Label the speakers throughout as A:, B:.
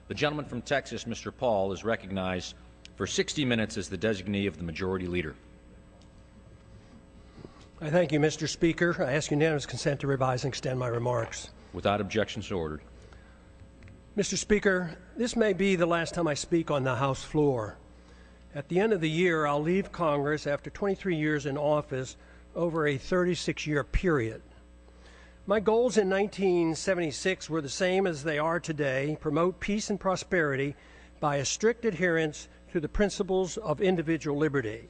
A: The gentleman from Texas, Mr. Paul, is recognized for 60 minutes as the designee of the Majority Leader.
B: I thank you, Mr. Speaker. I ask unanimous consent to revise and extend my remarks.
A: Without objection, so ordered.
B: Mr. Speaker, this may be the last time I speak on the House floor. At the end of the year, I'll leave Congress after 23 years in office over a 36-year period. My goals in 1976 were the same as they are today: promote peace and prosperity by a strict adherence to the principles of individual liberty.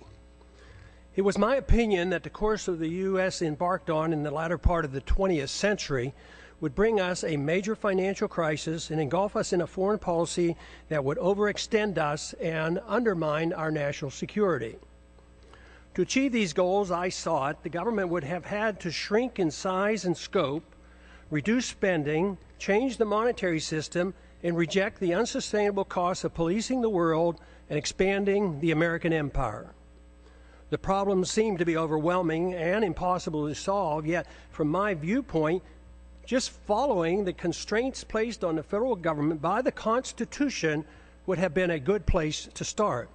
B: It was my opinion that the course of the U.S. embarked on in the latter part of the 20th century would bring us a major financial crisis and engulf us in a foreign policy that would overextend us and undermine our national security. To achieve these goals, I sought, the government would have had to shrink in size and scope, reduce spending, change the monetary system, and reject the unsustainable costs of policing the world and expanding the American empire. The problems seem to be overwhelming and impossible to solve, yet from my viewpoint, just following the constraints placed on the federal government by the Constitution would have been a good place to start.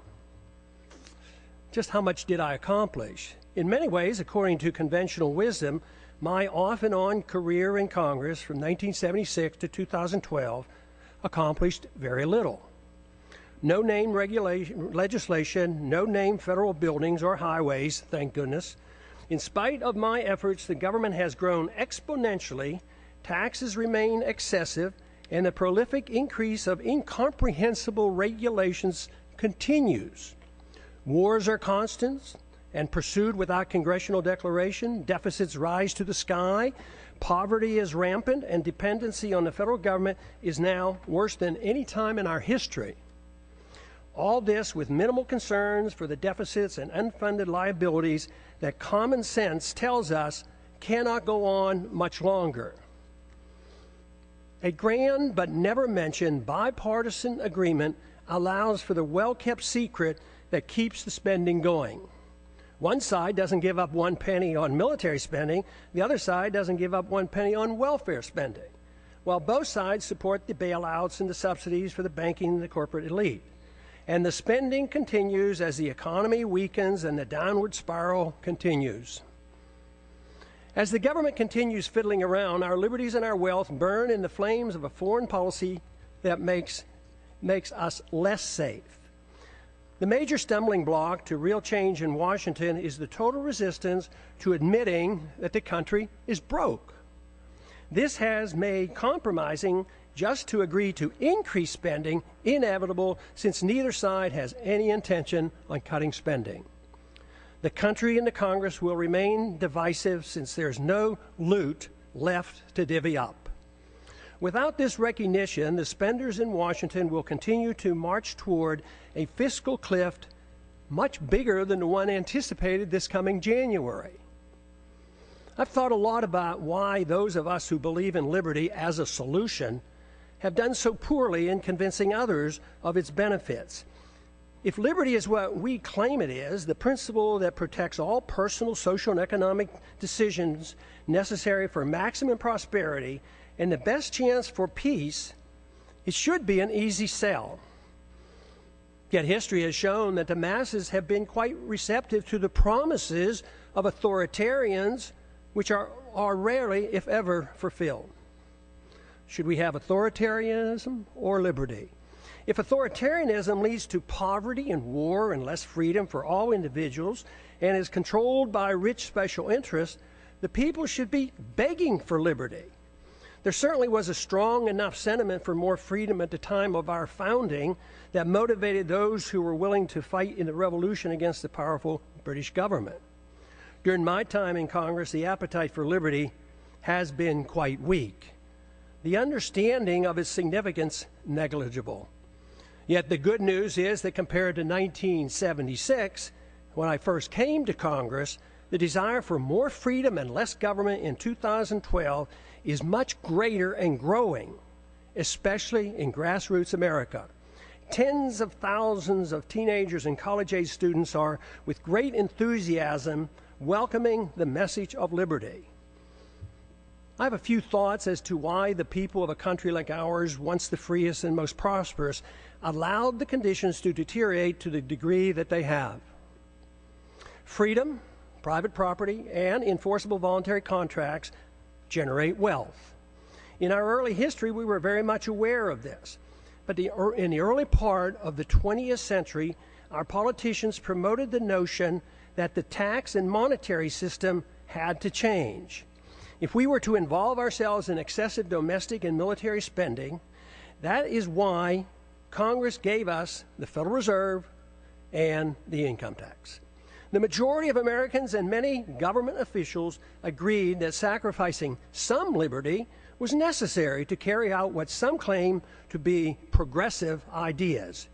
B: Just how much did I accomplish? In many ways, according to conventional wisdom, my off and on career in Congress from 1976 to 2012 accomplished very little. No name legislation, no name federal buildings or highways, thank goodness. In spite of my efforts, the government has grown exponentially, taxes remain excessive, and the prolific increase of incomprehensible regulations continues. Wars are constant and pursued without congressional declaration. Deficits rise to the sky. Poverty is rampant, and dependency on the federal government is now worse than any time in our history. All this with minimal concerns for the deficits and unfunded liabilities that common sense tells us cannot go on much longer. A grand but never mentioned bipartisan agreement allows for the well-kept secret that keeps the spending going. One side doesn't give up 1 penny on military spending, the other side doesn't give up 1 penny on welfare spending, while both sides support the bailouts and the subsidies for the banking and the corporate elite. And the spending continues as the economy weakens and the downward spiral continues. As the government continues fiddling around, our liberties and our wealth burn in the flames of a foreign policy that makes us less safe. The major stumbling block to real change in Washington is the total resistance to admitting that the country is broke. This has made compromising just to agree to increase spending inevitable, since neither side has any intention on cutting spending. The country and the Congress will remain divisive since there's no loot left to divvy up. Without this recognition, the spenders in Washington will continue to march toward a fiscal cliff much bigger than the one anticipated this coming January. I've thought a lot about why those of us who believe in liberty as a solution have done so poorly in convincing others of its benefits. If liberty is what we claim it is, the principle that protects all personal, social, and economic decisions necessary for maximum prosperity and the best chance for peace, it should be an easy sell. Yet history has shown that the masses have been quite receptive to the promises of authoritarians, which are rarely, if ever, fulfilled. Should we have authoritarianism or liberty? If authoritarianism leads to poverty and war and less freedom for all individuals and is controlled by rich special interests, the people should be begging for liberty. There certainly was a strong enough sentiment for more freedom at the time of our founding that motivated those who were willing to fight in the revolution against the powerful British government. During my time in Congress, the appetite for liberty has been quite weak. The understanding of its significance negligible. Yet the good news is that compared to 1976, when I first came to Congress, the desire for more freedom and less government in 2012 is much greater and growing, especially in grassroots America. Tens of thousands of teenagers and college-age students are, with great enthusiasm, welcoming the message of liberty. I have a few thoughts as to why the people of a country like ours, once the freest and most prosperous, allowed the conditions to deteriorate to the degree that they have. Freedom, private property, and enforceable voluntary contracts generate wealth. In our early history, we were very much aware of this. But in the early part of the 20th century, our politicians promoted the notion that the tax and monetary system had to change. If we were to involve ourselves in excessive domestic and military spending, that is why Congress gave us the Federal Reserve and the income tax. The majority of Americans and many government officials agreed that sacrificing some liberty was necessary to carry out what some claim to be progressive ideas.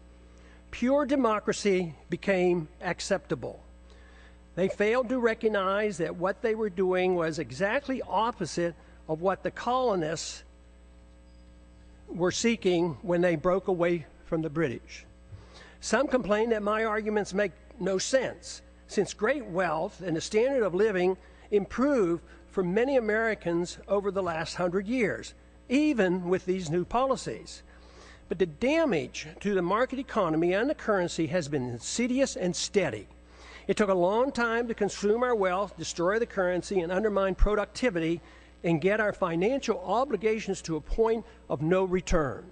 B: Pure democracy became acceptable. They failed to recognize that what they were doing was exactly opposite of what the colonists were seeking when they broke away from the British. Some complain that my arguments make no sense, since great wealth and the standard of living improved for many Americans over the last 100 years, even with these new policies. But the damage to the market economy and the currency has been insidious and steady. It took a long time to consume our wealth, destroy the currency, and undermine productivity, and get our financial obligations to a point of no return.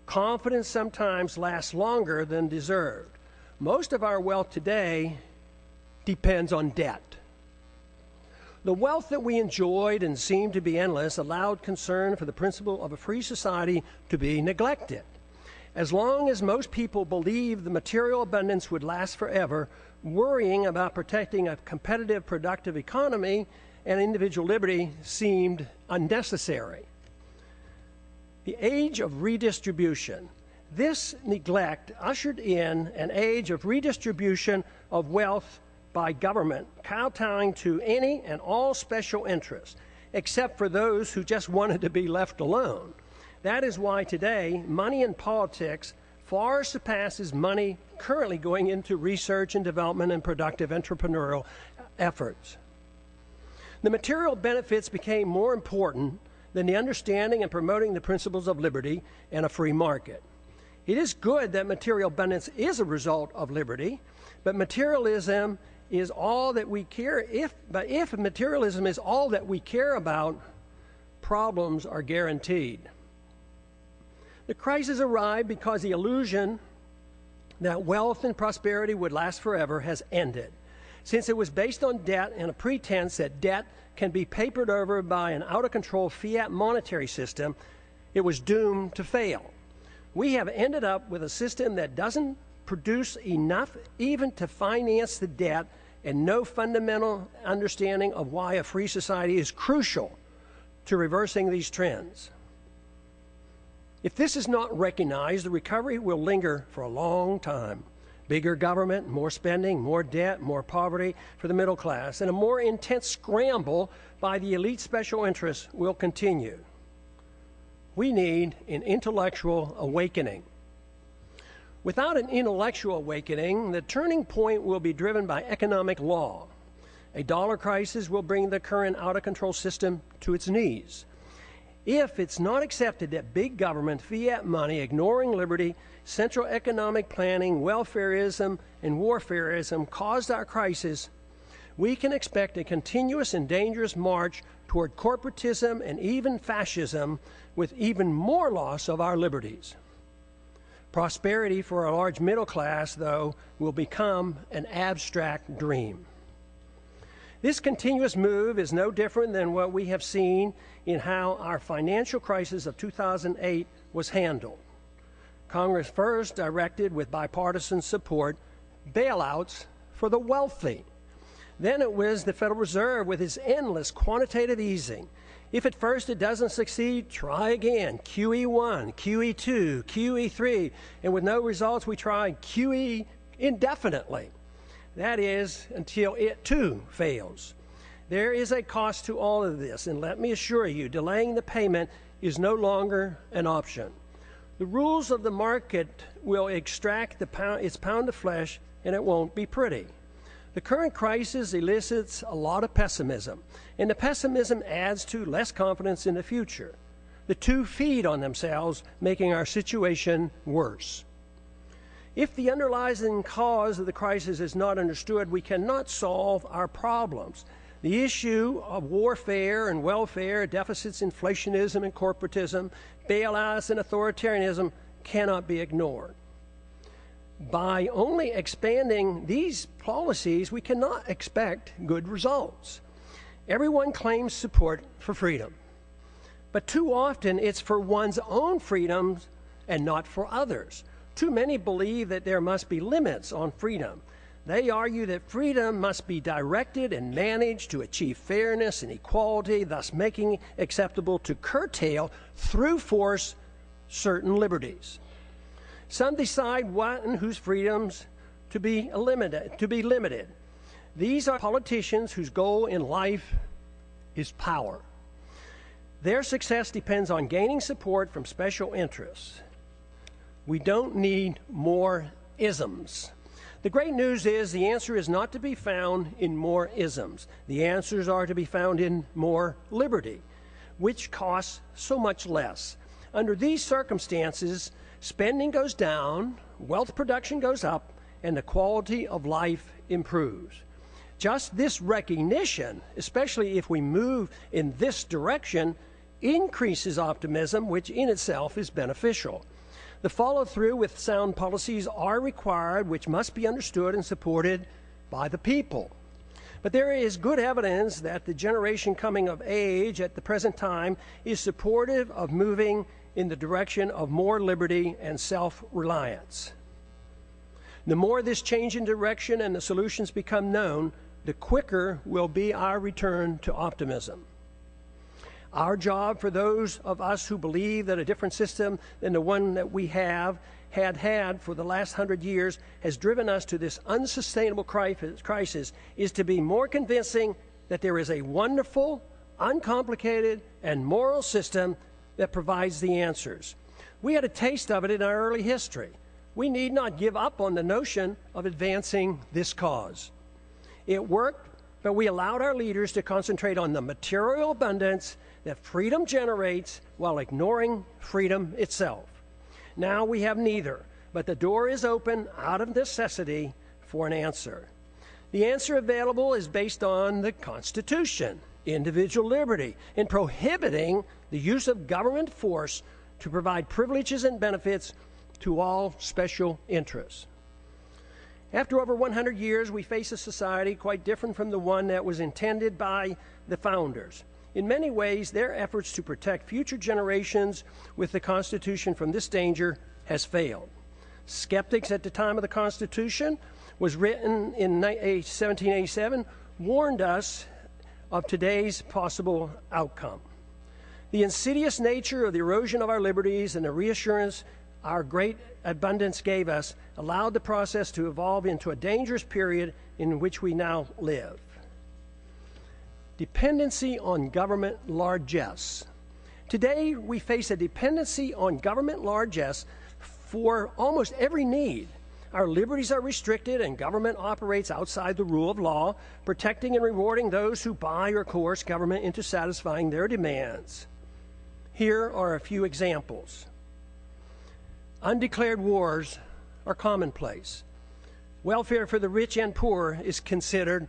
B: Confidence sometimes lasts longer than deserved. Most of our wealth today depends on debt. The wealth that we enjoyed and seemed to be endless allowed concern for the principle of a free society to be neglected. As long as most people believed the material abundance would last forever, worrying about protecting a competitive, productive economy and individual liberty seemed unnecessary. The age of redistribution. This neglect ushered in an age of redistribution of wealth by government, kowtowing to any and all special interests, except for those who just wanted to be left alone. That is why today, money in politics far surpasses money currently going into research and development and productive entrepreneurial efforts. The material benefits became more important than the understanding and promoting the principles of liberty and a free market. It is good that material abundance is a result of liberty, but materialism is all that we care. If materialism is all that we care about, problems are guaranteed. The crisis arrived because the illusion that wealth and prosperity would last forever has ended. Since it was based on debt and a pretense that debt can be papered over by an out-of-control fiat monetary system, it was doomed to fail. We have ended up with a system that doesn't produce enough even to finance the debt, and no fundamental understanding of why a free society is crucial to reversing these trends. If this is not recognized, the recovery will linger for a long time. Bigger government, more spending, more debt, more poverty for the middle class, and a more intense scramble by the elite special interests will continue. We need an intellectual awakening. Without an intellectual awakening, the turning point will be driven by economic law. A dollar crisis will bring the current out-of-control system to its knees. If it's not accepted that big government, fiat money, ignoring liberty, central economic planning, welfarism, and warfarism caused our crisis, we can expect a continuous and dangerous march toward corporatism and even fascism, with even more loss of our liberties. Prosperity for a large middle class, though, will become an abstract dream. This continuous move is no different than what we have seen in how our financial crisis of 2008 was handled. Congress first directed, with bipartisan support, bailouts for the wealthy. Then it was the Federal Reserve with its endless quantitative easing. If at first it doesn't succeed, try again. QE1, QE2, QE3, and with no results, we try QE indefinitely. That is, until it too fails. There is a cost to all of this, and let me assure you, delaying the payment is no longer an option. The rules of the market will extract its pound of flesh, and it won't be pretty. The current crisis elicits a lot of pessimism, and the pessimism adds to less confidence in the future. The two feed on themselves, making our situation worse. If the underlying cause of the crisis is not understood, we cannot solve our problems. The issue of warfare and welfare, deficits, inflationism and corporatism, bailouts and authoritarianism cannot be ignored. By only expanding these policies, we cannot expect good results. Everyone claims support for freedom, but too often it's for one's own freedoms and not for others. Too many believe that there must be limits on freedom. They argue that freedom must be directed and managed to achieve fairness and equality, thus making it acceptable to curtail through force certain liberties. Some decide what and whose freedoms to be limited. These are politicians whose goal in life is power. Their success depends on gaining support from special interests. We don't need more isms. The great news is the answer is not to be found in more isms. The answers are to be found in more liberty, which costs so much less. Under these circumstances, spending goes down, wealth production goes up, and the quality of life improves. Just this recognition, especially if we move in this direction, increases optimism, which in itself is beneficial. The follow-through with sound policies are required, which must be understood and supported by the people. But there is good evidence that the generation coming of age at the present time is supportive of moving in the direction of more liberty and self-reliance. The more this change in direction and the solutions become known, the quicker will be our return to optimism. Our job, for those of us who believe that a different system than the one that we had for the last 100 years has driven us to this unsustainable crisis, is to be more convincing that there is a wonderful, uncomplicated, and moral system that provides the answers. We had a taste of it in our early history. We need not give up on the notion of advancing this cause. It worked, but we allowed our leaders to concentrate on the material abundance that freedom generates while ignoring freedom itself. Now we have neither, but the door is open out of necessity for an answer. The answer available is based on the Constitution, individual liberty, in prohibiting the use of government force to provide privileges and benefits to all special interests. After over 100 years, we face a society quite different from the one that was intended by the founders. In many ways, their efforts to protect future generations with the Constitution from this danger has failed. Skeptics at the time of the Constitution, was written in 1787, warned us of today's possible outcome. The insidious nature of the erosion of our liberties and the reassurance our great abundance gave us allowed the process to evolve into a dangerous period in which we now live. Dependency on government largesse. Today, we face a dependency on government largesse for almost every need. Our liberties are restricted and government operates outside the rule of law, protecting and rewarding those who buy or coerce government into satisfying their demands. Here are a few examples. Undeclared wars are commonplace. Welfare for the rich and poor is considered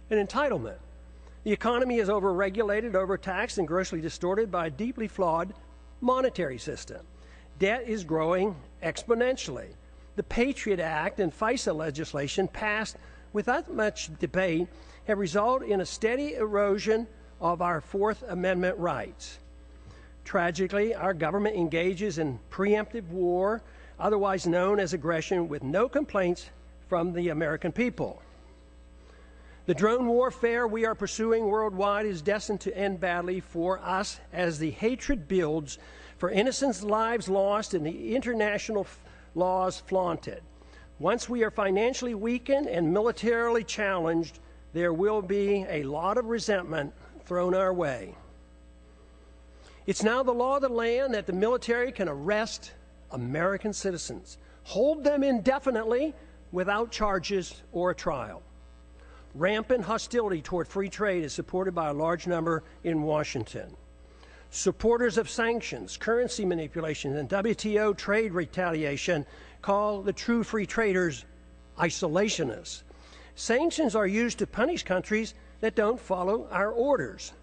B: an entitlement. The economy is overregulated, overtaxed, and grossly distorted by a deeply flawed monetary system. Debt is growing exponentially. The Patriot Act and FISA legislation passed without much debate have resulted in a steady erosion of our Fourth Amendment rights. Tragically, our government engages in preemptive war, otherwise known as aggression, with no complaints from the American people. The drone warfare we are pursuing worldwide is destined to end badly for us as the hatred builds, for innocent lives lost and the international laws flaunted. Once we are financially weakened and militarily challenged, there will be a lot of resentment thrown our way. It's now the law of the land that the military can arrest American citizens, hold them indefinitely without charges or a trial. Rampant hostility toward free trade is supported by a large number in Washington. Supporters of sanctions, currency manipulation, and WTO trade retaliation call the true free traders isolationists. Sanctions are used to punish countries that don't follow our orders.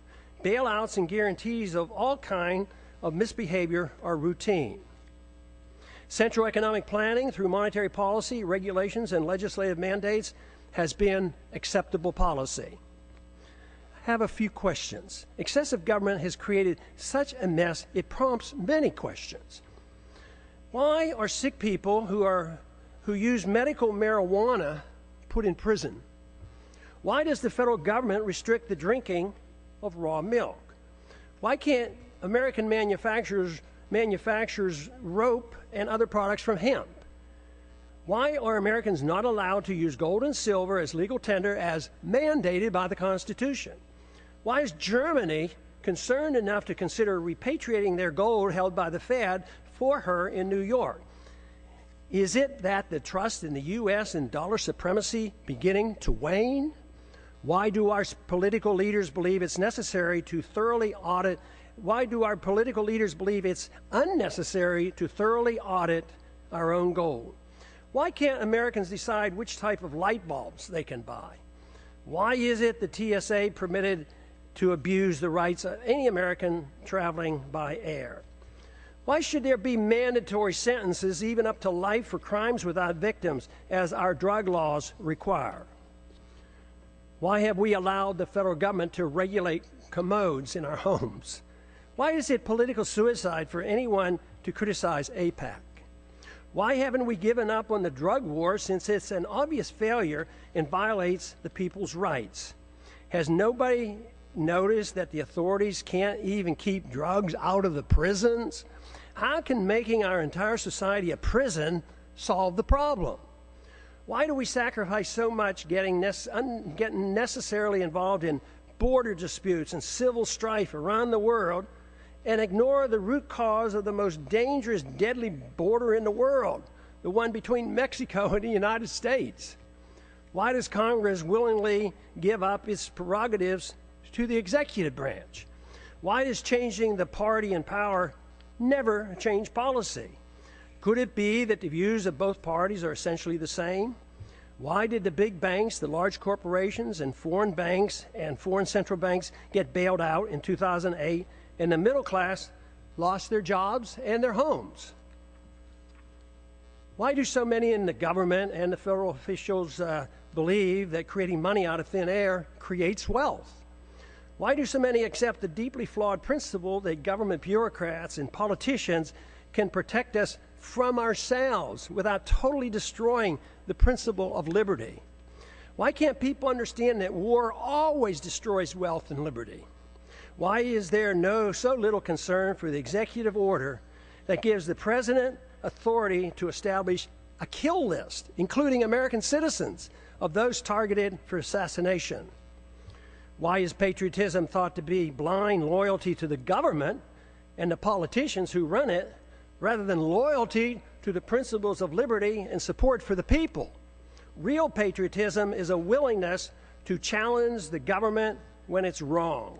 B: Bailouts and guarantees of all kinds of misbehavior are routine. Central economic planning through monetary policy, regulations, and legislative mandates has been acceptable policy. I have a few questions. Excessive government has created such a mess, it prompts many questions. Why are sick people who use medical marijuana put in prison? Why does the federal government restrict the drinking of raw milk? Why can't American manufacturers rope and other products from hemp? Why are Americans not allowed to use gold and silver as legal tender as mandated by the Constitution? Why is Germany concerned enough to consider repatriating their gold held by the Fed for her in New York? Is it that the trust in the U.S. and dollar supremacy beginning to wane? Why do our political leaders believe it's necessary to thoroughly audit? Why do our political leaders believe it's unnecessary to thoroughly audit our own gold? Why can't Americans decide which type of light bulbs they can buy? Why is it the TSA permitted to abuse the rights of any American traveling by air? Why should there be mandatory sentences, even up to life, for crimes without victims, as our drug laws require? Why have we allowed the federal government to regulate commodes in our homes? Why is it political suicide for anyone to criticize AIPAC? Why haven't we given up on the drug war, since it's an obvious failure and violates the people's rights? Has nobody noticed that the authorities can't even keep drugs out of the prisons? How can making our entire society a prison solve the problem? Why do we sacrifice so much getting necessarily involved in border disputes and civil strife around the world and ignore the root cause of the most dangerous, deadly border in the world, the one between Mexico and the United States? Why does Congress willingly give up its prerogatives to the executive branch? Why does changing the party in power never change policy? Could it be that the views of both parties are essentially the same? Why did the big banks, the large corporations, and foreign banks and foreign central banks get bailed out in 2008, and the middle class lost their jobs and their homes? Why do so many in the government and the federal officials believe that creating money out of thin air creates wealth? Why do so many accept the deeply flawed principle that government bureaucrats and politicians can protect us from ourselves without totally destroying the principle of liberty? Why can't people understand that war always destroys wealth and liberty? Why is there so little concern for the executive order that gives the president authority to establish a kill list, including American citizens, of those targeted for assassination? Why is patriotism thought to be blind loyalty to the government and the politicians who run it, rather than loyalty to the principles of liberty and support for the people? Real patriotism is a willingness to challenge the government when it's wrong.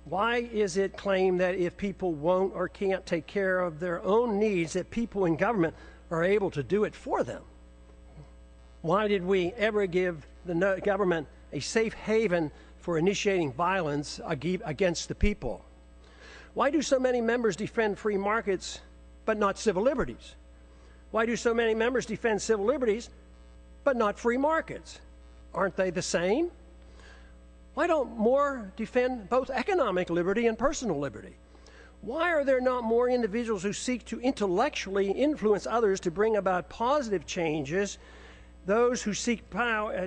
B: Why is it claimed that if people won't or can't take care of their own needs, that people in government are able to do it for them? Why did we ever give the government a safe haven for initiating violence against the people? Why do so many members defend free markets but not civil liberties? Why do so many members defend civil liberties but not free markets? Aren't they the same? Why don't more defend both economic liberty and personal liberty? Why are there not more individuals who seek to intellectually influence others to bring about positive changes, those who seek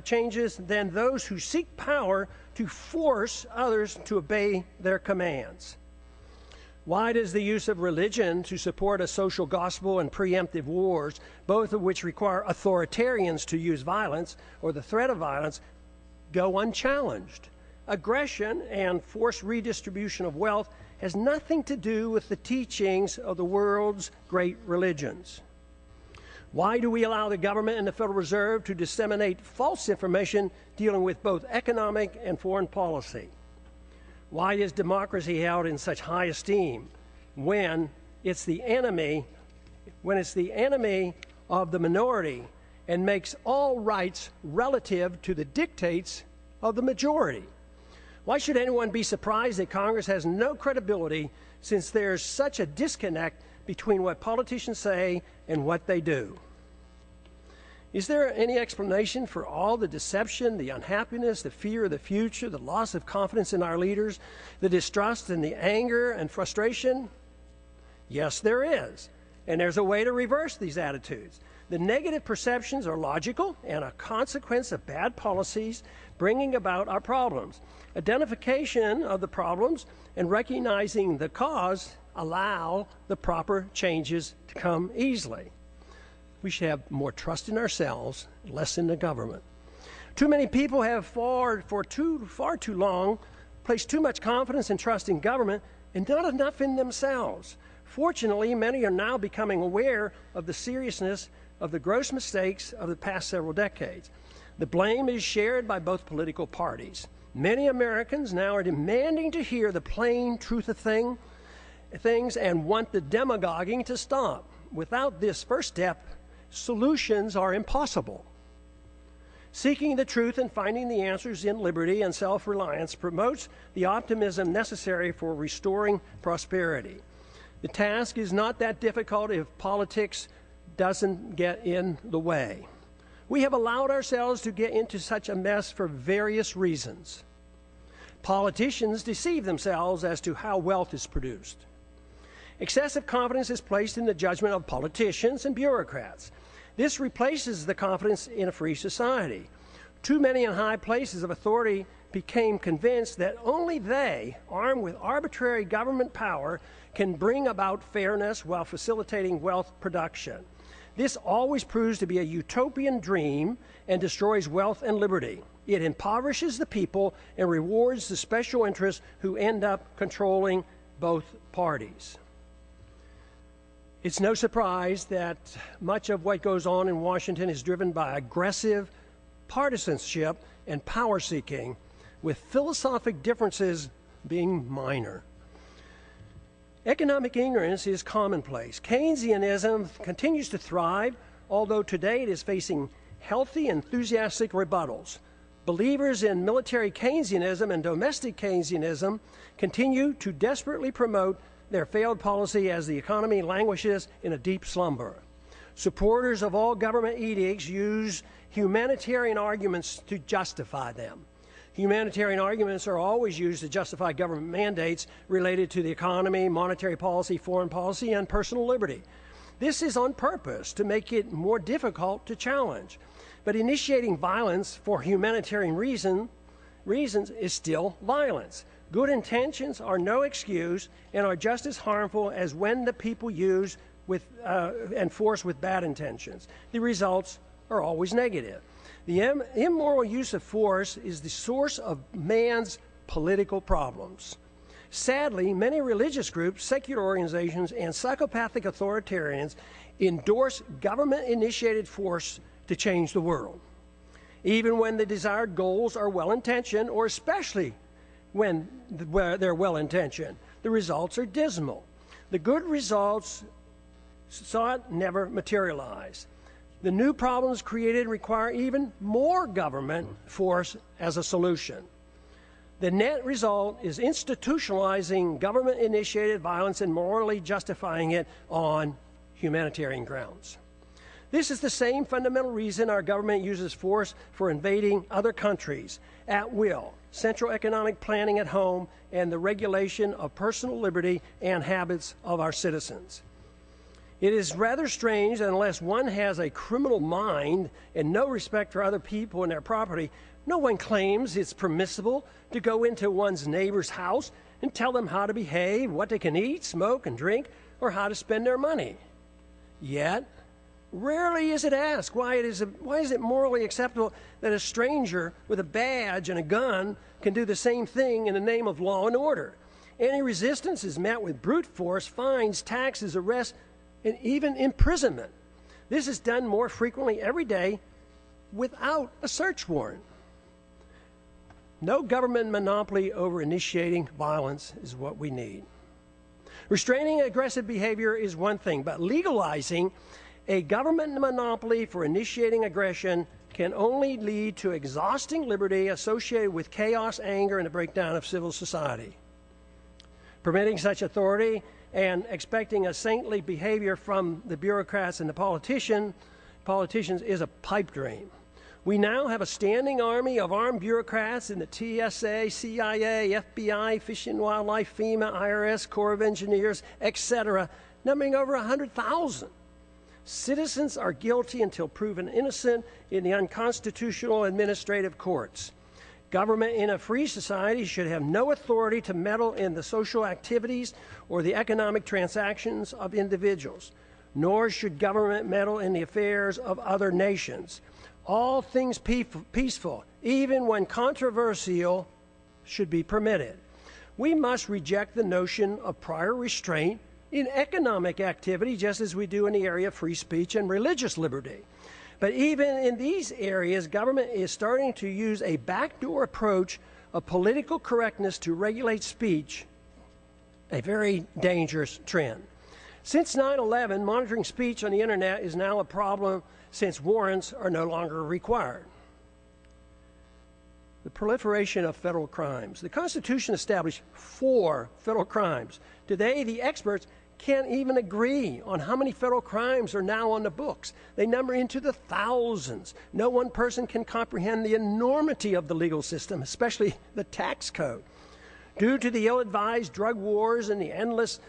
B: changes, than those who seek power to force others to obey their commands? Why does the use of religion to support a social gospel and preemptive wars, both of which require authoritarians to use violence or the threat of violence, go unchallenged? Aggression and forced redistribution of wealth has nothing to do with the teachings of the world's great religions. Why do we allow the government and the Federal Reserve to disseminate false information dealing with both economic and foreign policy? Why is democracy held in such high esteem when it's the enemy of the minority and makes all rights relative to the dictates of the majority? Why should anyone be surprised that Congress has no credibility since there's such a disconnect between what politicians say and what they do? Is there any explanation for all the deception, the unhappiness, the fear of the future, the loss of confidence in our leaders, the distrust and the anger and frustration? Yes, there is. And there's a way to reverse these attitudes. The negative perceptions are logical and a consequence of bad policies bringing about our problems. Identification of the problems and recognizing the cause allow the proper changes to come easily. We should have more trust in ourselves, less in the government. Too many people have far too long placed too much confidence and trust in government and not enough in themselves. Fortunately, many are now becoming aware of the seriousness of the gross mistakes of the past several decades. The blame is shared by both political parties. Many Americans now are demanding to hear the plain truth of things and want the demagoguing to stop. Without this first step, solutions are impossible. Seeking the truth and finding the answers in liberty and self-reliance promotes the optimism necessary for restoring prosperity. The task is not that difficult if politics doesn't get in the way. We have allowed ourselves to get into such a mess for various reasons. Politicians deceive themselves as to how wealth is produced. Excessive confidence is placed in the judgment of politicians and bureaucrats. This replaces the confidence in a free society. Too many in high places of authority became convinced that only they, armed with arbitrary government power, can bring about fairness while facilitating wealth production. This always proves to be a utopian dream and destroys wealth and liberty. It impoverishes the people and rewards the special interests who end up controlling both parties. It's no surprise that much of what goes on in Washington is driven by aggressive partisanship and power seeking, with philosophic differences being minor. Economic ignorance is commonplace. Keynesianism continues to thrive, although today it is facing healthy, enthusiastic rebuttals. Believers in military Keynesianism and domestic Keynesianism continue to desperately promote their failed policy as the economy languishes in a deep slumber. Supporters of all government edicts use humanitarian arguments to justify them. Humanitarian arguments are always used to justify government mandates related to the economy, monetary policy, foreign policy, and personal liberty. This is on purpose to make it more difficult to challenge. But initiating violence for humanitarian reasons is still violence. Good intentions are no excuse and are just as harmful as when the people use and force with bad intentions. The results are always negative. The immoral use of force is the source of man's political problems. Sadly, many religious groups, secular organizations, and psychopathic authoritarians endorse government-initiated force to change the world. Even when the desired goals are well-intentioned, or especially when they're well-intentioned, the results are dismal. The good results sought never materialize. The new problems created require even more government force as a solution. The net result is institutionalizing government-initiated violence and morally justifying it on humanitarian grounds. This is the same fundamental reason our government uses force for invading other countries at will, central economic planning at home, and the regulation of personal liberty and habits of our citizens. It is rather strange that unless one has a criminal mind and no respect for other people and their property, no one claims it's permissible to go into one's neighbor's house and tell them how to behave, what they can eat, smoke, and drink, or how to spend their money. Yet, rarely is it asked why is it morally acceptable that a stranger with a badge and a gun can do the same thing in the name of law and order. Any resistance is met with brute force, fines, taxes, arrests, and even imprisonment. This is done more frequently every day without a search warrant. No government monopoly over initiating violence is what we need. Restraining aggressive behavior is one thing, but legalizing a government monopoly for initiating aggression can only lead to exhausting liberty associated with chaos, anger, and the breakdown of civil society. Permitting such authority and expecting a saintly behavior from the bureaucrats and the politicians is a pipe dream. We now have a standing army of armed bureaucrats in the TSA, CIA, FBI, Fish and Wildlife, FEMA, IRS, Corps of Engineers, etc., numbering over 100,000. Citizens are guilty until proven innocent in the unconstitutional administrative courts. Government in a free society should have no authority to meddle in the social activities or the economic transactions of individuals, nor should government meddle in the affairs of other nations. All things peaceful, even when controversial, should be permitted. We must reject the notion of prior restraint in economic activity, just as we do in the area of free speech and religious liberty. But even in these areas, government is starting to use a backdoor approach of political correctness to regulate speech, a very dangerous trend. Since 9/11, monitoring speech on the internet is now a problem since warrants are no longer required. The proliferation of federal crimes. The Constitution established 4 federal crimes. Today, the experts can't even agree on how many federal crimes are now on the books. They number into the thousands. No one person can comprehend the enormity of the legal system, especially the tax code. Due to the ill-advised drug wars and the endless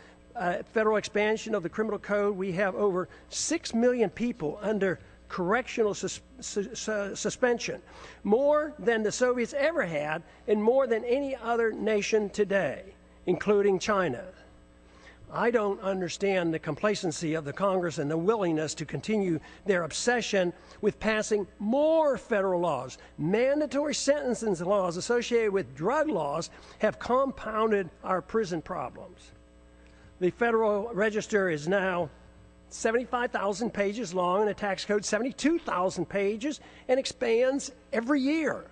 B: federal expansion of the criminal code, we have over 6 million people under correctional suspension, more than the Soviets ever had and more than any other nation today, including China. I don't understand the complacency of the Congress and the willingness to continue their obsession with passing more federal laws. Mandatory sentencing laws associated with drug laws have compounded our prison problems. The Federal Register is now 75,000 pages long and the tax code 72,000 pages and expands every year.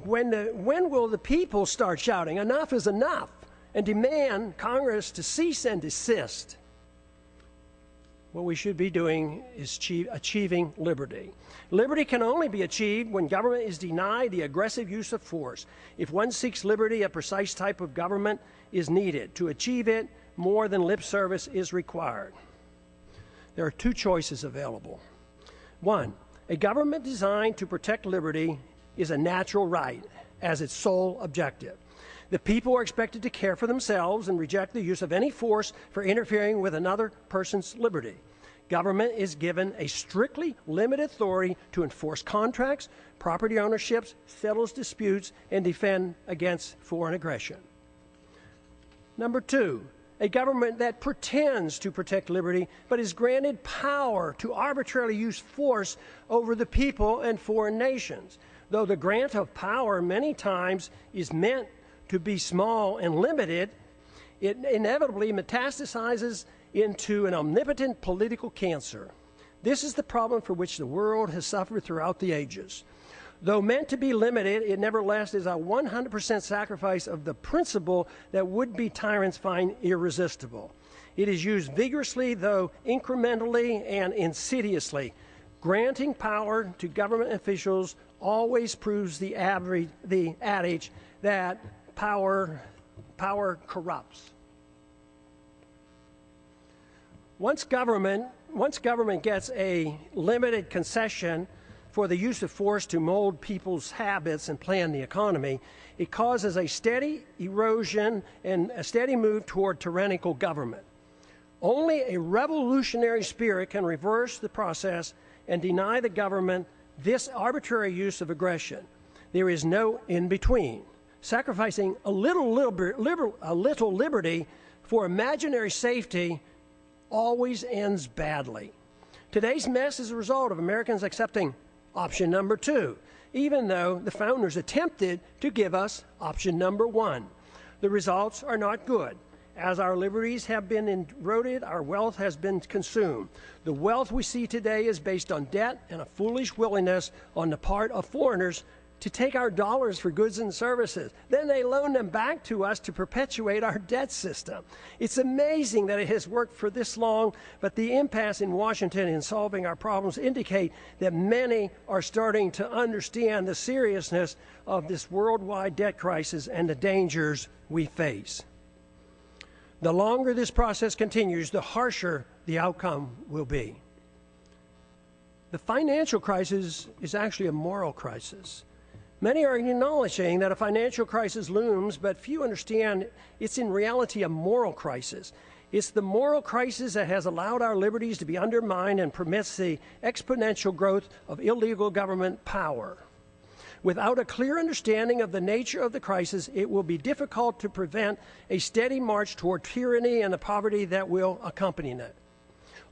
B: When will the people start shouting, enough is enough, and demand Congress to cease and desist? What we should be doing is achieving liberty. Liberty can only be achieved when government is denied the aggressive use of force. If one seeks liberty, a precise type of government is needed. To achieve it, more than lip service is required. There are 2 choices available. 1, a government designed to protect liberty is a natural right as its sole objective. The people are expected to care for themselves and reject the use of any force for interfering with another person's liberty. Government is given a strictly limited authority to enforce contracts, property ownerships, settles disputes, and defend against foreign aggression. Number 2, a government that pretends to protect liberty but is granted power to arbitrarily use force over the people and foreign nations. Though the grant of power many times is meant to be small and limited, it inevitably metastasizes into an omnipotent political cancer. This is the problem for which the world has suffered throughout the ages. Though meant to be limited, it nevertheless is a 100% sacrifice of the principle that would-be tyrants find irresistible. It is used vigorously, though incrementally and insidiously. Granting power to government officials always proves the adage that power corrupts. Once government gets a limited concession for the use of force to mold people's habits and plan the economy, it causes a steady erosion and a steady move toward tyrannical government. Only a revolutionary spirit can reverse the process and deny the government this arbitrary use of aggression. There is no in-between. Sacrificing a little liberty for imaginary safety always ends badly. Today's mess is a result of Americans accepting option number 2, even though the founders attempted to give us option number 1. The results are not good. As our liberties have been eroded, our wealth has been consumed. The wealth we see today is based on debt and a foolish willingness on the part of foreigners to take our dollars for goods and services. Then they loan them back to us to perpetuate our debt system. It's amazing that it has worked for this long, but the impasse in Washington in solving our problems indicate that many are starting to understand the seriousness of this worldwide debt crisis and the dangers we face. The longer this process continues, the harsher the outcome will be. The financial crisis is actually a moral crisis. Many are acknowledging that a financial crisis looms, but few understand it's in reality a moral crisis. It's the moral crisis that has allowed our liberties to be undermined and permits the exponential growth of illegal government power. Without a clear understanding of the nature of the crisis, it will be difficult to prevent a steady march toward tyranny and the poverty that will accompany it.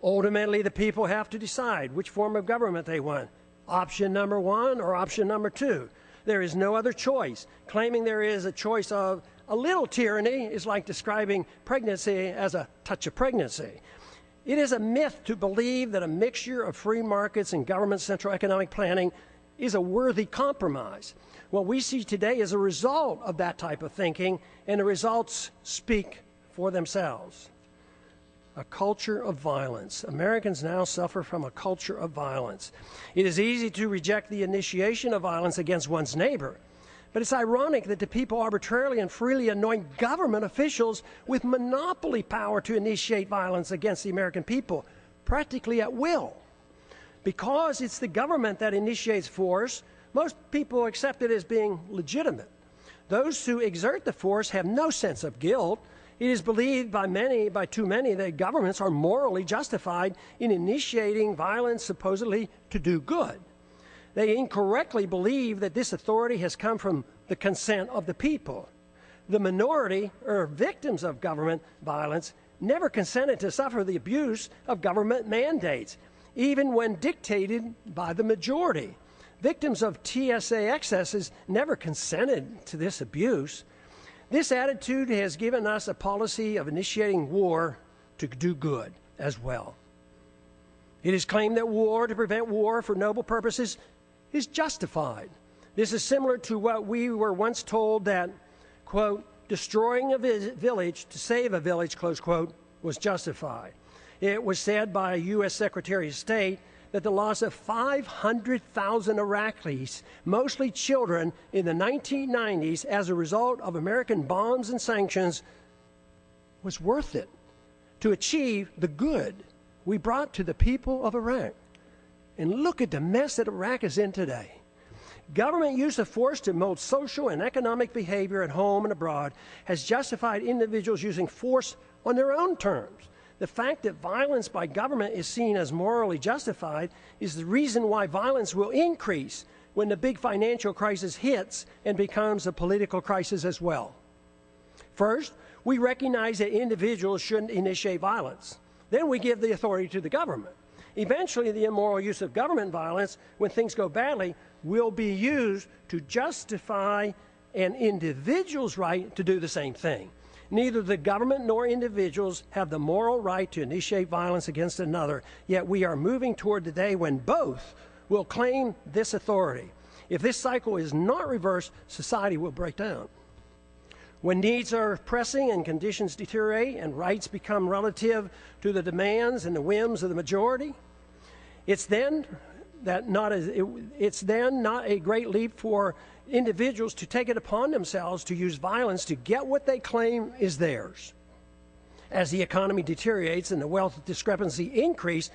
B: Ultimately, the people have to decide which form of government they want, option number 1 or option number 2. There is no other choice. Claiming there is a choice of a little tyranny is like describing pregnancy as a touch of pregnancy. It is a myth to believe that a mixture of free markets and government central economic planning is a worthy compromise. What we see today is a result of that type of thinking, and the results speak for themselves. A culture of violence. Americans now suffer from a culture of violence. It is easy to reject the initiation of violence against one's neighbor, but it's ironic that the people arbitrarily and freely anoint government officials with monopoly power to initiate violence against the American people, practically at will. Because it's the government that initiates force, most people accept it as being legitimate. Those who exert the force have no sense of guilt. It is believed by too many, that governments are morally justified in initiating violence supposedly to do good. They incorrectly believe that this authority has come from the consent of the people. The minority, or victims of government violence, never consented to suffer the abuse of government mandates, even when dictated by the majority. Victims of TSA excesses never consented to this abuse. This attitude has given us a policy of initiating war to do good as well. It is claimed that war to prevent war for noble purposes is justified. This is similar to what we were once told that, quote, destroying a village to save a village, close quote, was justified. It was said by a U.S. Secretary of State that the loss of 500,000 Iraqis, mostly children, in the 1990s as a result of American bombs and sanctions was worth it to achieve the good we brought to the people of Iraq. And look at the mess that Iraq is in today. Government use of force to mold social and economic behavior at home and abroad has justified individuals using force on their own terms. The fact that violence by government is seen as morally justified is the reason why violence will increase when the big financial crisis hits and becomes a political crisis as well. First, we recognize that individuals shouldn't initiate violence. Then we give the authority to the government. Eventually, the immoral use of government violence, when things go badly, will be used to justify an individual's right to do the same thing. Neither the government nor individuals have the moral right to initiate violence against another, yet we are moving toward the day when both will claim this authority. If this cycle is not reversed, society will break down. When needs are pressing and conditions deteriorate and rights become relative to the demands and the whims of the majority, it's then not a great leap for individuals to take it upon themselves to use violence to get what they claim is theirs. As the economy deteriorates and the wealth discrepancy increase,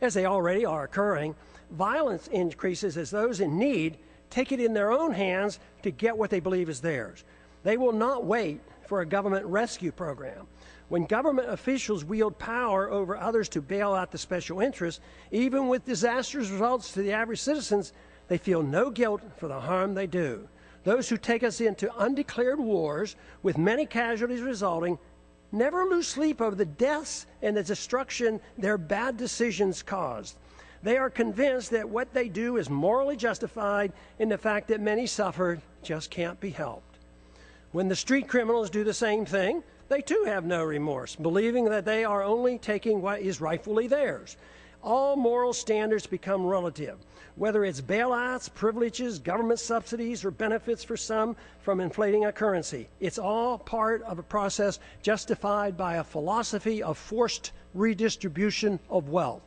B: as they already are occurring, violence increases as those in need take it in their own hands to get what they believe is theirs. They will not wait for a government rescue program. When government officials wield power over others to bail out the special interests, even with disastrous results to the average citizens, they feel no guilt for the harm they do. Those who take us into undeclared wars, with many casualties resulting, never lose sleep over the deaths and the destruction their bad decisions caused. They are convinced that what they do is morally justified, and the fact that many suffered just can't be helped. When the street criminals do the same thing, they too have no remorse, believing that they are only taking what is rightfully theirs. All moral standards become relative, whether it's bailouts, privileges, government subsidies, or benefits for some from inflating a currency. It's all part of a process justified by a philosophy of forced redistribution of wealth.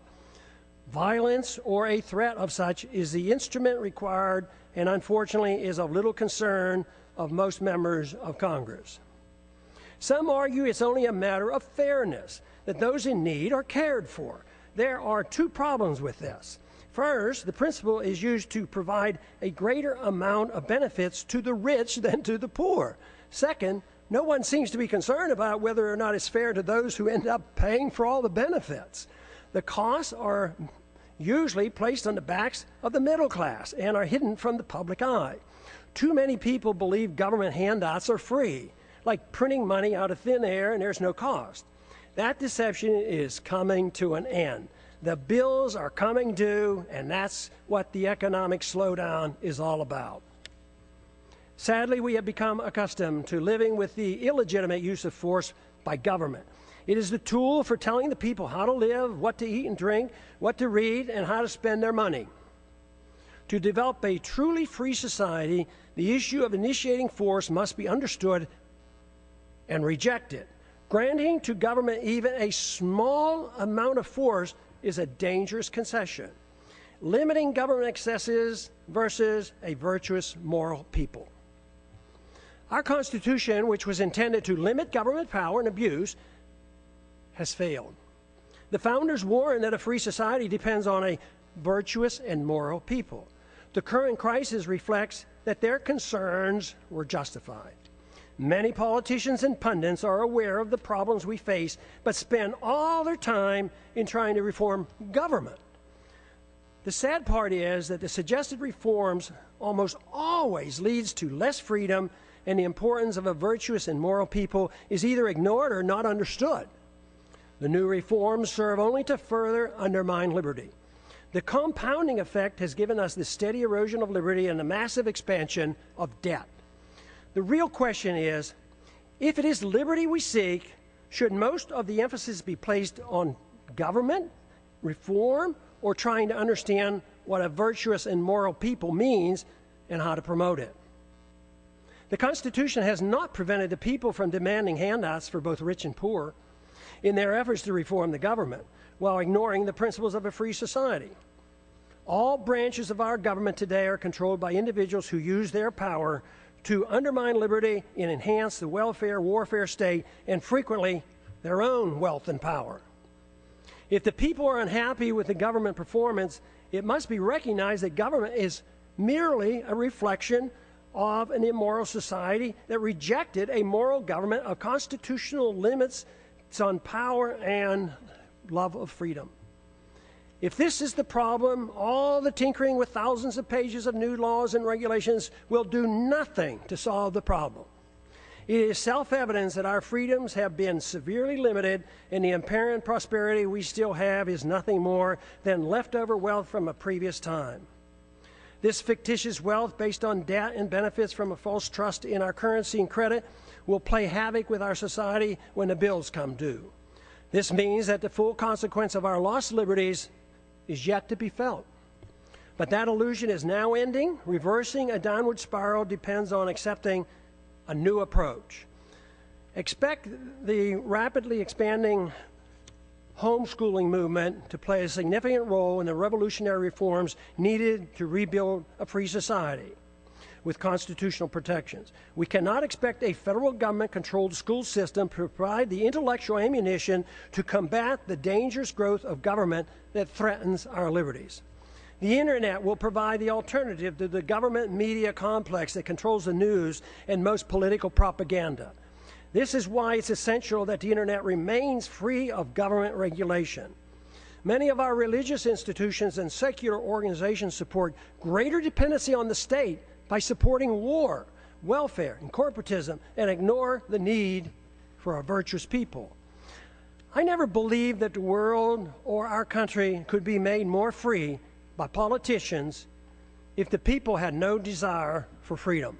B: Violence or a threat of such is the instrument required and unfortunately is of little concern of most members of Congress. Some argue it's only a matter of fairness, that those in need are cared for. There are two problems with this. First, the principle is used to provide a greater amount of benefits to the rich than to the poor. Second, no one seems to be concerned about whether or not it's fair to those who end up paying for all the benefits. The costs are usually placed on the backs of the middle class and are hidden from the public eye. Too many people believe government handouts are free, like printing money out of thin air and there's no cost. That deception is coming to an end. The bills are coming due, and that's what the economic slowdown is all about. Sadly, we have become accustomed to living with the illegitimate use of force by government. It is the tool for telling the people how to live, what to eat and drink, what to read, and how to spend their money. To develop a truly free society, the issue of initiating force must be understood and rejected. Granting to government even a small amount of force is a dangerous concession. Limiting government excesses versus a virtuous moral people. Our Constitution, which was intended to limit government power and abuse, has failed. The founders warned that a free society depends on a virtuous and moral people. The current crisis reflects that their concerns were justified. Many politicians and pundits are aware of the problems we face, but spend all their time in trying to reform government. The sad part is that the suggested reforms almost always leads to less freedom, and the importance of a virtuous and moral people is either ignored or not understood. The new reforms serve only to further undermine liberty. The compounding effect has given us the steady erosion of liberty and the massive expansion of debt. The real question is, if it is liberty we seek, should most of the emphasis be placed on government, reform, or trying to understand what a virtuous and moral people means and how to promote it? The Constitution has not prevented the people from demanding handouts for both rich and poor in their efforts to reform the government, while ignoring the principles of a free society. All branches of our government today are controlled by individuals who use their power to undermine liberty and enhance the welfare warfare state and frequently their own wealth and power. If the people are unhappy with the government performance, it must be recognized that government is merely a reflection of an immoral society that rejected a moral government of constitutional limits on power and love of freedom. If this is the problem, all the tinkering with thousands of pages of new laws and regulations will do nothing to solve the problem. It is self-evident that our freedoms have been severely limited, and the apparent prosperity we still have is nothing more than leftover wealth from a previous time. This fictitious wealth based on debt and benefits from a false trust in our currency and credit will play havoc with our society when the bills come due. This means that the full consequence of our lost liberties is yet to be felt. But that illusion is now ending. Reversing a downward spiral depends on accepting a new approach. Expect the rapidly expanding homeschooling movement to play a significant role in the revolutionary reforms needed to rebuild a free society with constitutional protections. We cannot expect a federal government-controlled school system to provide the intellectual ammunition to combat the dangerous growth of government that threatens our liberties. The Internet will provide the alternative to the government media complex that controls the news and most political propaganda. This is why it's essential that the Internet remains free of government regulation. Many of our religious institutions and secular organizations support greater dependency on the state by supporting war, welfare, and corporatism, and ignore the need for a virtuous people. I never believed that the world or our country could be made more free by politicians if the people had no desire for freedom.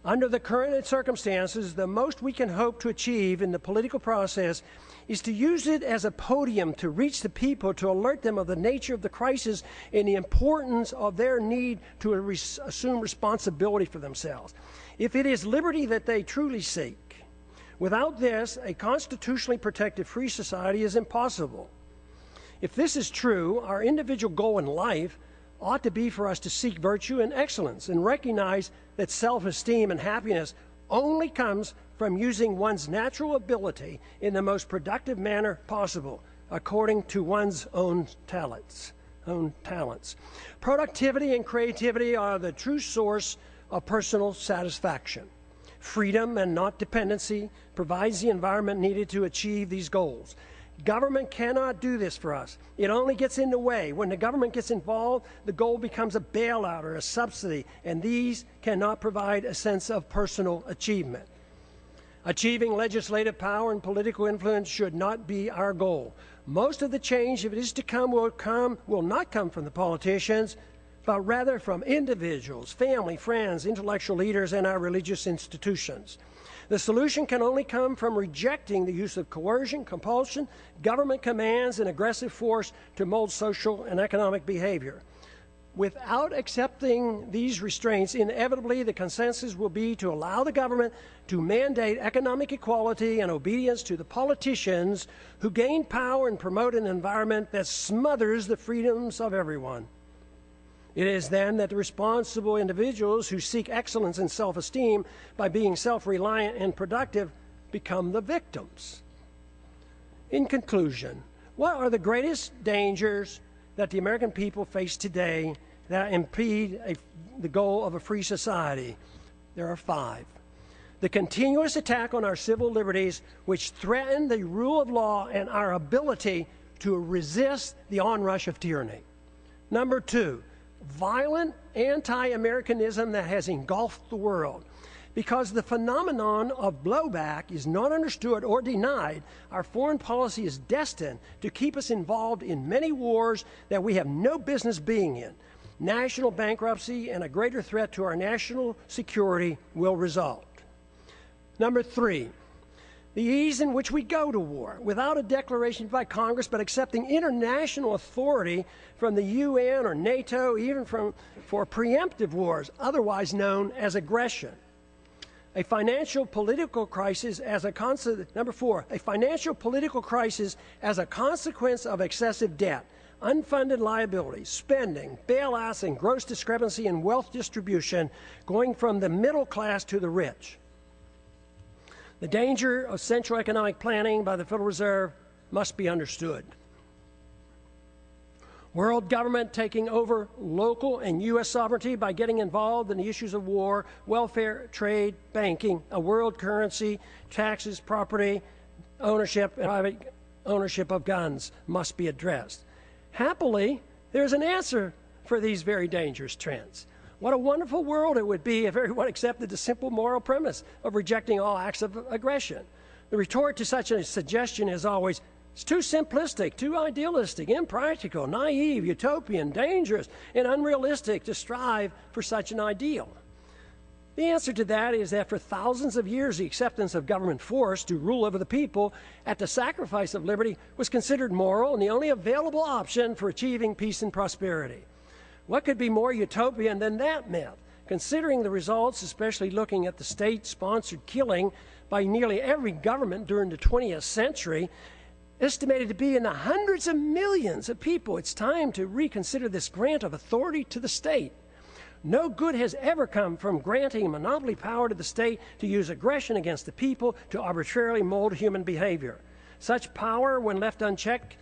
B: Under the current circumstances, the most we can hope to achieve in the political process is to use it as a podium to reach the people, to alert them of the nature of the crisis and the importance of their need to assume responsibility for themselves. If it is liberty that they truly seek, without this, a constitutionally protected free society is impossible. If this is true, our individual goal in life ought to be for us to seek virtue and excellence and recognize that self-esteem and happiness only comes from using one's natural ability in the most productive manner possible, according to one's own talents. Productivity and creativity are the true source of personal satisfaction. Freedom and not dependency provides the environment needed to achieve these goals. Government cannot do this for us. It only gets in the way. When the government gets involved, the goal becomes a bailout or a subsidy, and these cannot provide a sense of personal achievement. Achieving legislative power and political influence should not be our goal. Most of the change, if it is to come, will not come from the politicians, but rather from individuals, family, friends, intellectual leaders, and our religious institutions. The solution can only come from rejecting the use of coercion, compulsion, government commands, and aggressive force to mold social and economic behavior. Without accepting these restraints, inevitably the consensus will be to allow the government to mandate economic equality and obedience to the politicians who gain power and promote an environment that smothers the freedoms of everyone. It is then that the responsible individuals who seek excellence and self-esteem by being self-reliant and productive become the victims. In conclusion, what are the greatest dangers that the American people face today that impede the goal of a free society? There are 5. The continuous attack on our civil liberties, which threaten the rule of law and our ability to resist the onrush of tyranny. Number 2, violent anti-Americanism that has engulfed the world. Because the phenomenon of blowback is not understood or denied, our foreign policy is destined to keep us involved in many wars that we have no business being in. National bankruptcy and a greater threat to our national security will result. Number 3, the ease in which we go to war, without a declaration by Congress, but accepting international authority from the UN or NATO, even for preemptive wars, otherwise known as aggression. A financial political crisis as a Number 4, a financial political crisis as a consequence of excessive debt, unfunded liabilities, spending, bailouts, and gross discrepancy in wealth distribution going from the middle class to the rich. The danger of central economic planning by the Federal Reserve must be understood. World government taking over local and U.S. sovereignty by getting involved in the issues of war, welfare, trade, banking, a world currency, taxes, property, ownership, and private ownership of guns must be addressed. Happily, there's an answer for these very dangerous trends. What a wonderful world it would be if everyone accepted the simple moral premise of rejecting all acts of aggression. The retort to such a suggestion is always, it's too simplistic, too idealistic, impractical, naive, utopian, dangerous, and unrealistic to strive for such an ideal. The answer to that is that for thousands of years, the acceptance of government force to rule over the people at the sacrifice of liberty was considered moral and the only available option for achieving peace and prosperity. What could be more utopian than that myth? Considering the results, especially looking at the state-sponsored killing by nearly every government during the 20th century, estimated to be in the hundreds of millions of people, it's time to reconsider this grant of authority to the state. No good has ever come from granting monopoly power to the state to use aggression against the people to arbitrarily mold human behavior. Such power, when left unchecked,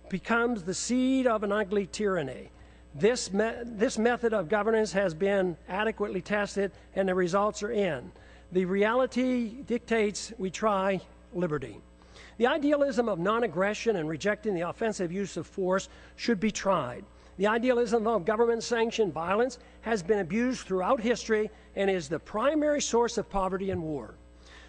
B: becomes the seed of an ugly tyranny. This method of governance has been adequately tested, and the results are in. The reality dictates we try liberty. The idealism of non-aggression and rejecting the offensive use of force should be tried. The idealism of government-sanctioned violence has been abused throughout history and is the primary source of poverty and war.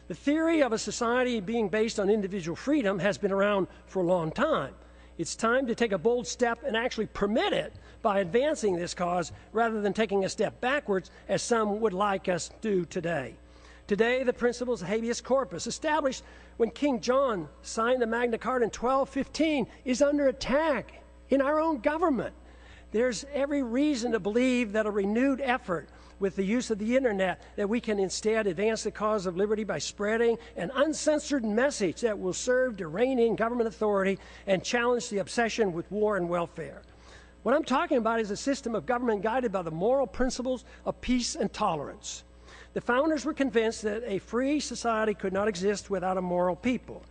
B: The theory of a society being based on individual freedom has been around for a long time. It's time to take a bold step and actually permit it by advancing this cause rather than taking a step backwards as some would like us to do today. Today, the principles of habeas corpus, established when King John signed the Magna Carta in 1215, is under attack in our own government. There's every reason to believe that a renewed effort with the use of the internet, that we can instead advance the cause of liberty by spreading an uncensored message that will serve to rein in government authority and challenge the obsession with war and welfare. What I'm talking about is a system of government guided by the moral principles of peace and tolerance. The founders were convinced that a free society could not exist without a moral people.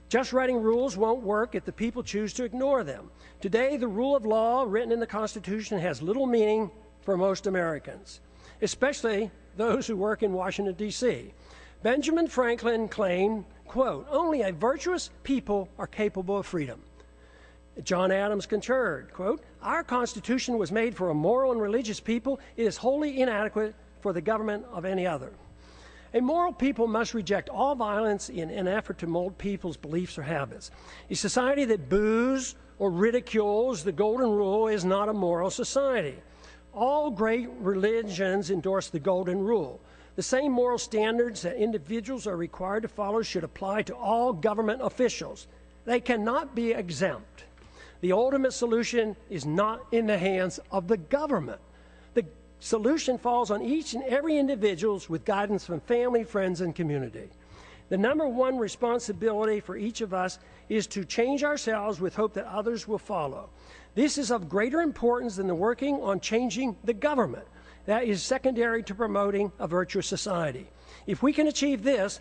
B: Just writing rules won't work if the people choose to ignore them. Today, the rule of law written in the Constitution has little meaning for most Americans, especially those who work in Washington, D.C. Benjamin Franklin claimed, quote, "Only a virtuous people are capable of freedom." John Adams concurred, quote, "Our Constitution was made for a moral and religious people. It is wholly inadequate for the government of any other." A moral people must reject all violence in an effort to mold people's beliefs or habits. A society that boos or ridicules the golden rule is not a moral society. All great religions endorse the golden rule. The same moral standards that individuals are required to follow should apply to all government officials. They cannot be exempt. The ultimate solution is not in the hands of the government. The solution falls on each and every individual with guidance from family, friends, and community. The number one responsibility for each of us is to change ourselves with hope that others will follow. This is of greater importance than the working on changing the government. That is secondary to promoting a virtuous society. If we can achieve this,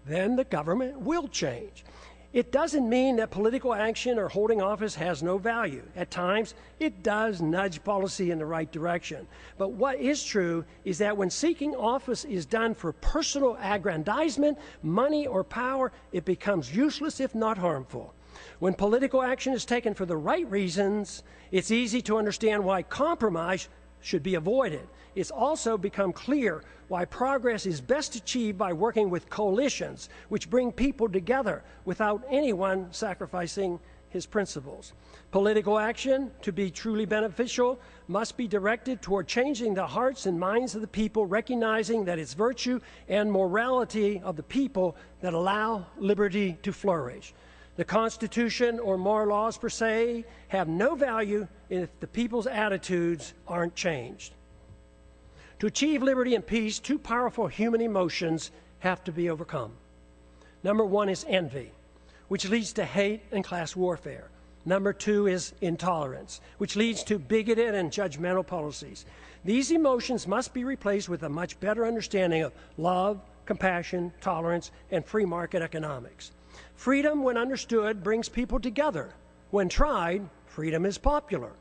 B: then the government will change. It doesn't mean that political action or holding office has no value. At times, it does nudge policy in the right direction. But what is true is that when seeking office is done for personal aggrandizement, money, or power, it becomes useless if not harmful. When political action is taken for the right reasons, it's easy to understand why compromise should be avoided. It's also become clear why progress is best achieved by working with coalitions, which bring people together without anyone sacrificing his principles. Political action, to be truly beneficial, must be directed toward changing the hearts and minds of the people, recognizing that it's virtue and morality of the people that allow liberty to flourish. The Constitution or moral laws per se have no value if the people's attitudes aren't changed. To achieve liberty and peace, two powerful human emotions have to be overcome. Number one is envy, which leads to hate and class warfare. Number two is intolerance, which leads to bigoted and judgmental policies. These emotions must be replaced with a much better understanding of love, compassion, tolerance, and free market economics. Freedom, when understood, brings people together. When tried, freedom is popular.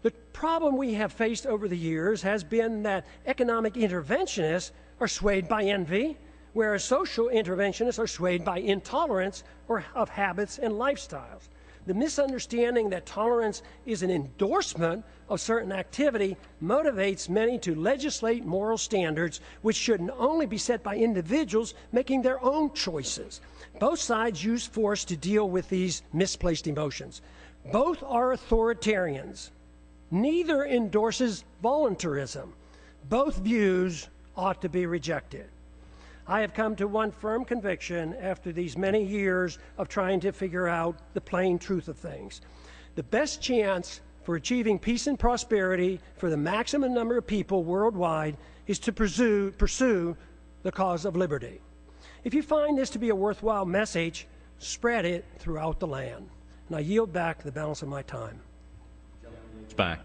B: The problem we have faced over the years has been that economic interventionists are swayed by envy, whereas social interventionists are swayed by intolerance or of habits and lifestyles. The misunderstanding that tolerance is an endorsement of certain activity motivates many to legislate moral standards which should only be set by individuals making their own choices. Both sides use force to deal with these misplaced emotions. Both are authoritarians. Neither endorses voluntarism. Both views ought to be rejected. I have come to one firm conviction after these many years of trying to figure out the plain truth of things. The best chance for achieving peace and prosperity for the maximum number of people worldwide is to pursue the cause of liberty. If you find this to be a worthwhile message, spread it throughout the land. And I yield back the balance of my time.
A: It's back.